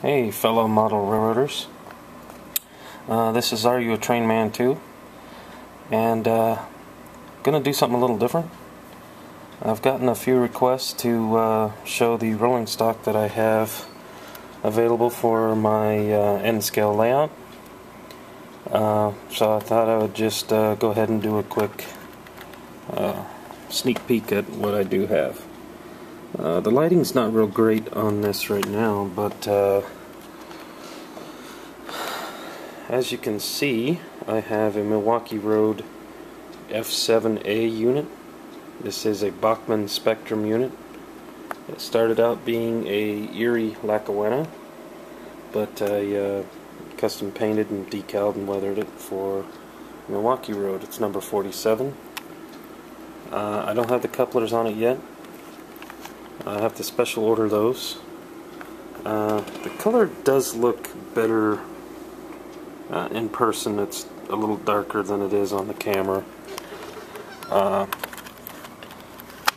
Hey fellow model railroaders, this is Are You a Train Man Too? And gonna do something a little different. I've gotten a few requests to show the rolling stock that I have available for my N scale layout. So I thought I would just go ahead and do a quick sneak peek at what I do have. The lighting's not real great on this right now, but as you can see, I have a Milwaukee Road F7A unit. This is a Bachmann Spectrum unit. It started out being a Erie Lackawanna, but I custom painted and decaled and weathered it for Milwaukee Road. It's number 47. I don't have the couplers on it yet. I have to special order those. The color does look better in person. It's a little darker than it is on the camera. It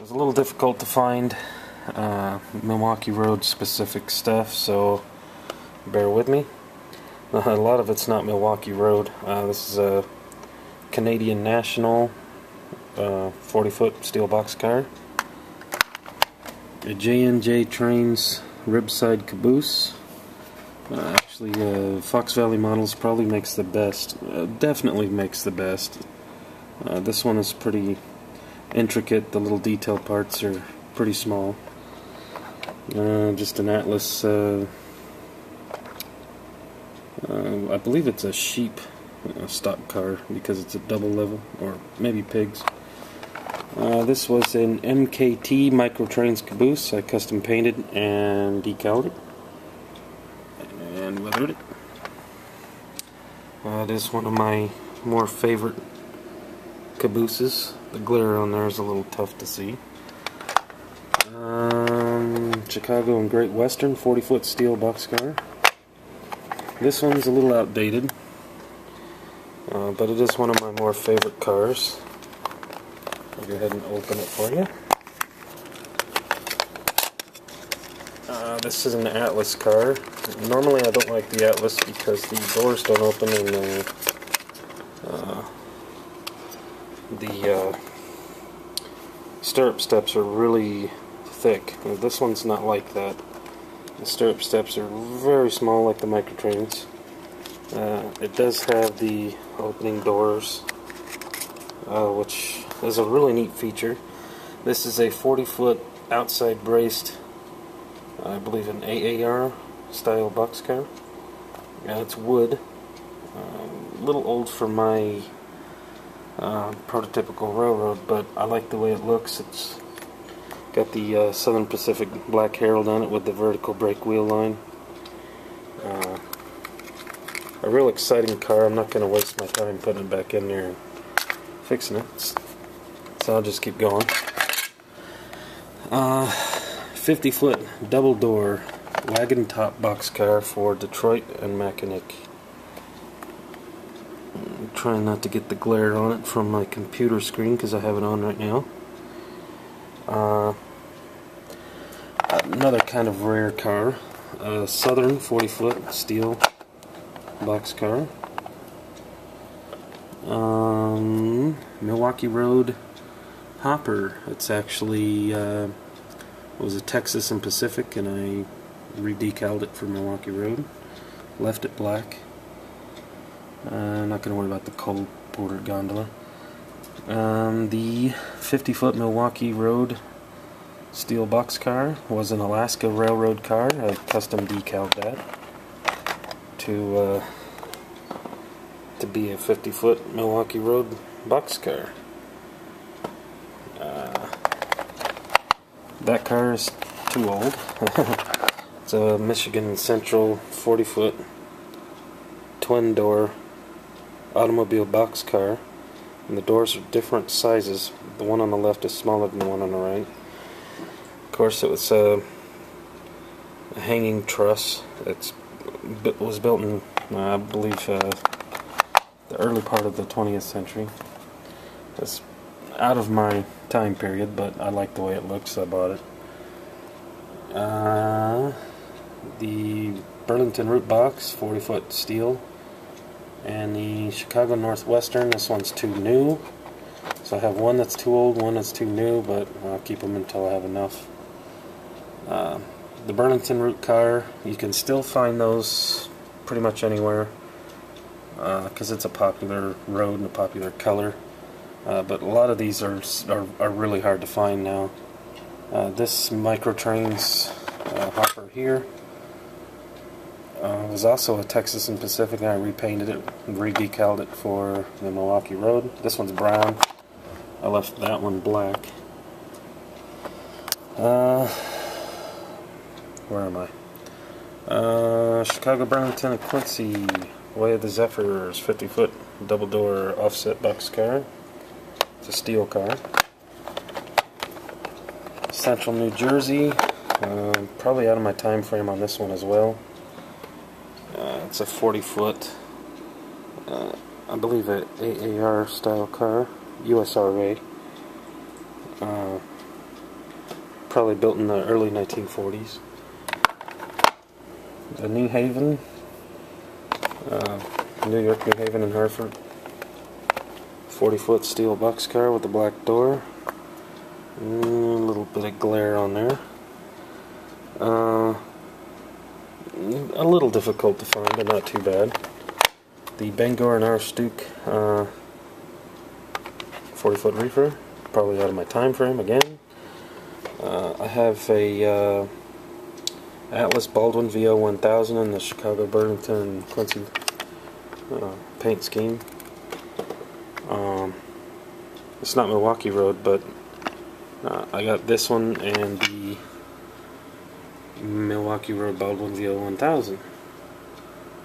was a little difficult to find Milwaukee Road specific stuff, so bear with me. A lot of it's not Milwaukee Road. This is a Canadian National 40-foot steel boxcar. A J&J Trains ribside caboose. Actually, Fox Valley Models probably makes the best. Definitely makes the best. This one is pretty intricate. The little detail parts are pretty small. Just an Atlas. I believe it's a sheep stock car because it's a double level, or maybe pigs. This was an MKT Microtrains caboose. I custom painted and decaled it and weathered it. It is one of my more favorite cabooses. The glare on there is a little tough to see. Chicago and Great Western 40-foot steel boxcar. This one's a little outdated, but it is one of my more favorite cars. I'll go ahead and open it for you. This is an Atlas car. Normally I don't like the Atlas because the doors don't open and the stirrup steps are really thick. This one's not like that. The stirrup steps are very small like the Microtrains. It does have the opening doors, which is a really neat feature. This is a 40-foot outside braced, I believe an AAR style boxcar. It's wood. A little old for my prototypical railroad, but I like the way it looks. It's got the Southern Pacific Black Herald on it with the vertical brake wheel line. A real exciting car. I'm not going to waste my time putting it back in there and fixing it, so I'll just keep going. 50-foot double door wagon top boxcar for Detroit and Mackinac. I'm trying not to get the glare on it from my computer screen because I have it on right now. Another kind of rare car, Southern 40-foot steel boxcar. Milwaukee Road Hopper. It's actually it was a Texas and Pacific, and I re-decaled it for Milwaukee Road. Left it black. I'm not going to worry about the cold border gondola. The 50-foot Milwaukee Road steel boxcar was an Alaska Railroad car. I custom decaled that to be a 50-foot Milwaukee Road boxcar. That car is too old. It's a Michigan Central 40-foot twin-door automobile boxcar, and the doors are different sizes. The one on the left is smaller than the one on the right. Of course, it was a hanging truss. It was built in, I believe, the early part of the 20th century. It's out of my time period, but I like the way it looks, so I bought it. the Burlington Root box, 40-foot steel, and the Chicago Northwestern. This one's too new, so I have one that's too old, one that's too new, but I'll keep them until I have enough. The Burlington Root car, you can still find those pretty much anywhere, because it's a popular road and a popular color. But a lot of these are really hard to find now. This Microtrains hopper here was also a Texas and Pacific, and I repainted it and re-decaled it for the Milwaukee Road. This one's brown. I left that one black. Where am I? Chicago, Burlington, and Quincy. Way of the Zephyrs, 50-foot double-door offset boxcar. It's a steel car. Central New Jersey. Probably out of my time frame on this one as well. It's a 40-foot, I believe an AAR style car, USRA. Probably built in the early 1940s. The New Haven, New York, New Haven, and Hartford. 40-foot steel boxcar with a black door. A little bit of glare on there. A little difficult to find, but not too bad. The Bangor and Aroostook 40-foot reefer, probably out of my time frame again. I have a Atlas Baldwin VO 1000 in the Chicago, Burlington, and Quincy paint scheme. It's not Milwaukee Road, but I got this one and the Milwaukee Road Baldwin VO 1000.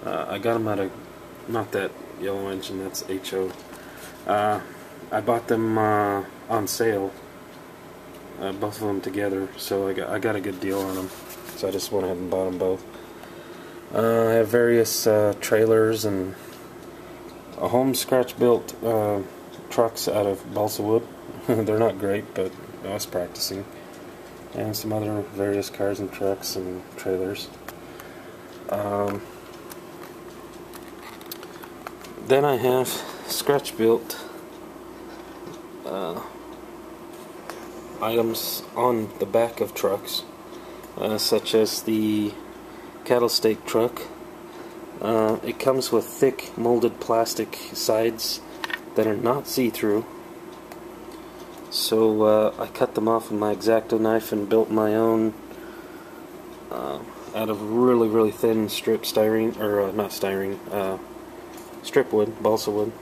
I got them at a, not that yellow engine, that's HO. I bought them on sale, both of them together, so I got a good deal on them. So I just went ahead and bought them both. I have various trailers and a home scratch-built trucks out of balsa wood. They're not great, but I was practicing. And some other various cars and trucks and trailers. Then I have scratch-built items on the back of trucks, such as the cattle stake truck. It comes with thick molded plastic sides that are not see-through. So I cut them off with my X-Acto knife and built my own out of really thin strip styrene, or not styrene, strip wood, balsa wood.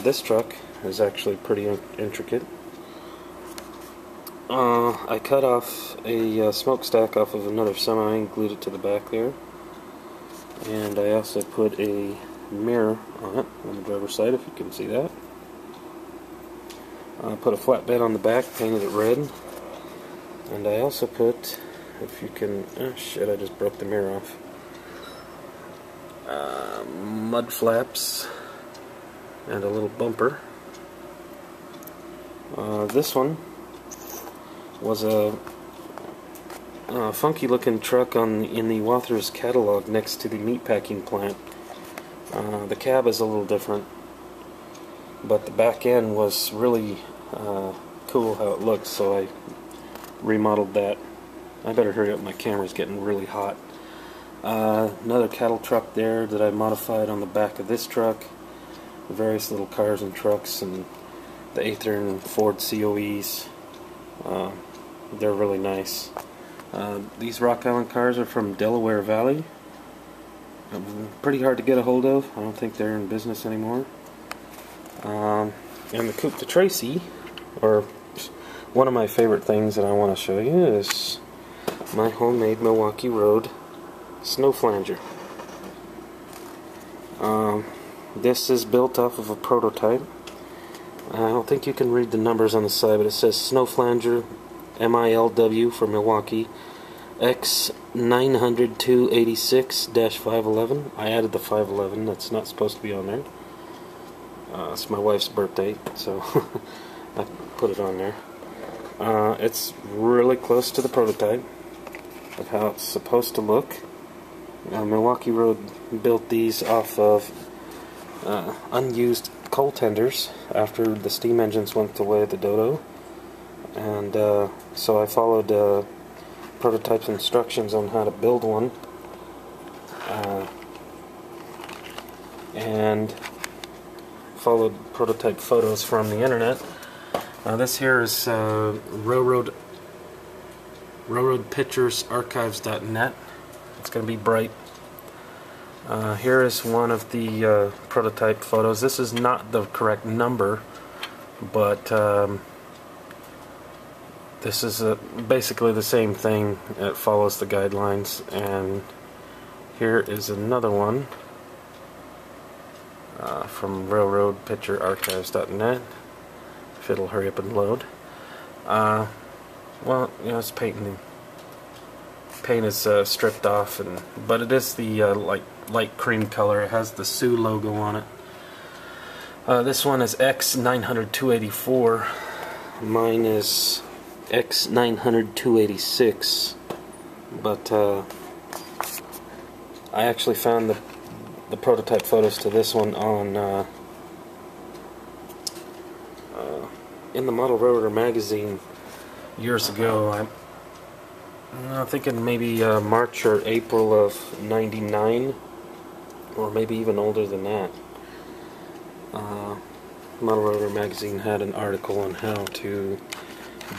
This truck is actually pretty intricate. I cut off a smokestack off of another semi and glued it to the back there. And I also put a mirror on it, on the driver's side, if you can see that. I put a flatbed on the back, painted it red. And I also put, if you can, oh shit, I just broke the mirror off. Mud flaps and a little bumper. This one was a funky looking truck in the Walthers catalog next to the meatpacking plant. The cab is a little different, but the back end was really cool how it looks, so I remodeled that. I better hurry up, my camera's getting really hot. Another cattle truck there that I modified on the back of this truck. Various little cars and trucks, and the Aether and Ford COEs. They're really nice. These Rock Island cars are from Delaware Valley. Pretty hard to get a hold of. I don't think they're in business anymore. And the Coupe de Tracy, or one of my favorite things that I want to show you, is my homemade Milwaukee Road snow flanger. This is built off of a prototype. I don't think you can read the numbers on the side, but it says snow flanger MILW for Milwaukee X900-286-511. I added the 511. That's not supposed to be on there. It's my wife's birthday, so I put it on there. It's really close to the prototype. of how it's supposed to look. Milwaukee Road built these off of unused coal tenders after the steam engines went away at the Dodo, and so I followed prototype instructions on how to build one, and followed prototype photos from the internet. This here is railroadpicturesarchives.net. It's going to be bright. Here is one of the prototype photos. This is not the correct number, but this is basically the same thing. It follows the guidelines. And here is another one from railroadpicturearchives.net. If it'll hurry up and load. Well, you know, it's painting. Paint is stripped off, but it is the light cream color. It has the Sioux logo on it. This one is X900-284. Mine is X900-286. But I actually found the prototype photos to this one on in the Model Railroader magazine years ago. I'm thinking maybe March or April of '99, or maybe even older than that. Model Railroader magazine had an article on how to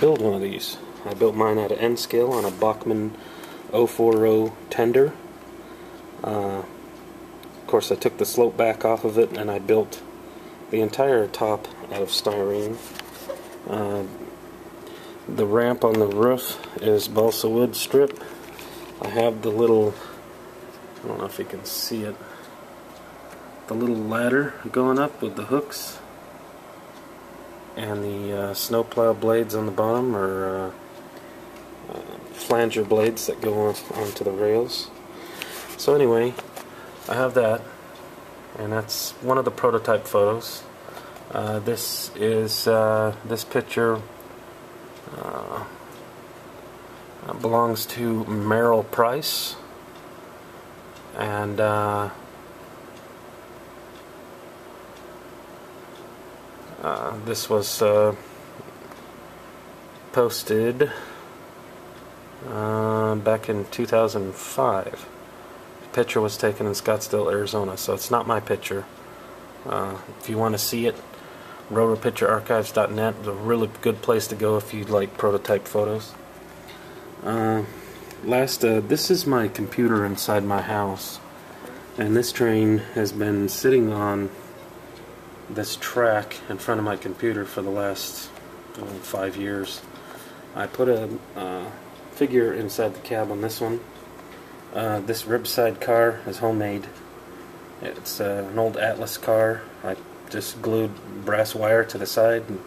build one of these. I built mine out of N scale on a Bachmann 040 tender. Of course, I took the slope back off of it, and I built the entire top out of styrene. The ramp on the roof is balsa wood strip. I have the little, I don't know if you can see it, the little ladder going up with the hooks, and the snowplow blades on the bottom are flanger blades that go onto the rails. So anyway, I have that, and that's one of the prototype photos. This is this picture belongs to Merrill Price, and this was posted back in 2005. The picture was taken in Scottsdale, Arizona, so it's not my picture. If you want to see it, railroadpicturearchives.net is a really good place to go if you like prototype photos. This is my computer inside my house, and this train has been sitting on this track in front of my computer for the last 5 years. I put a figure inside the cab on this one. This ribside car is homemade. It's an old Atlas car. I just glued brass wire to the side and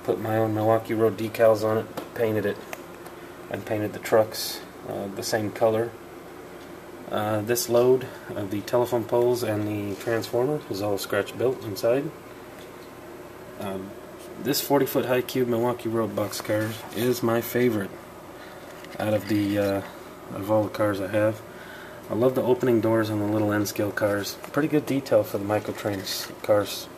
put my own Milwaukee Road decals on it, painted it, and painted the trucks the same color. This load of the telephone poles and the transformer is all scratch built inside. This 40-foot high cube Milwaukee Road boxcar is my favorite out of all the cars I have. I love the opening doors on the little N-scale cars. Pretty good detail for the microtrains cars.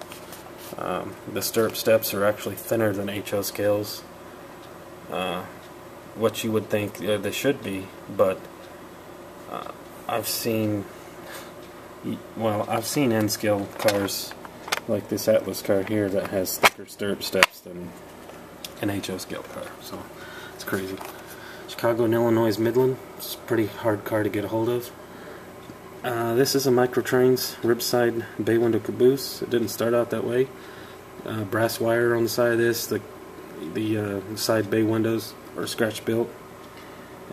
The stirrup steps are actually thinner than HO scales. What you would think they should be, but I've seen N-scale cars like this Atlas car here that has thicker stirrup steps than an HO scale car. So it's crazy. Chicago and Illinois Midland. It's a pretty hard car to get a hold of. This is a Microtrains ribside bay window caboose. It didn't start out that way. Brass wire on the side of this. The side bay windows are scratch built,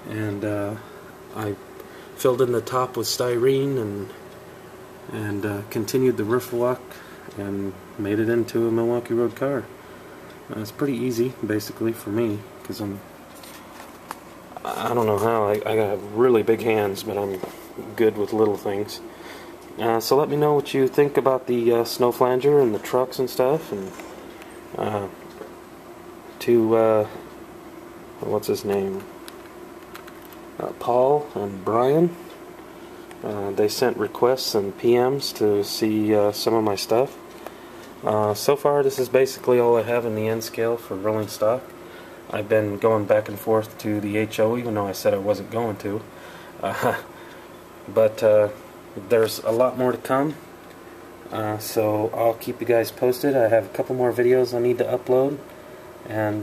and I filled in the top with styrene and continued the roof walk and made it into a Milwaukee Road car. It's pretty easy, basically, for me, because I don't know how. I have really big hands, but I'm good with little things. So let me know what you think about the snow flanger and the trucks and stuff, and what's his name? Paul and Brian. They sent requests and PMs to see some of my stuff. So far, this is basically all I have in the N scale for rolling stock. I've been going back and forth to the HO, even though I said I wasn't going to. But there's a lot more to come. So I'll keep you guys posted. I have a couple more videos I need to upload, and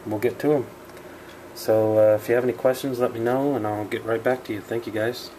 we'll get to them. So if you have any questions, let me know, and I'll get right back to you. Thank you, guys.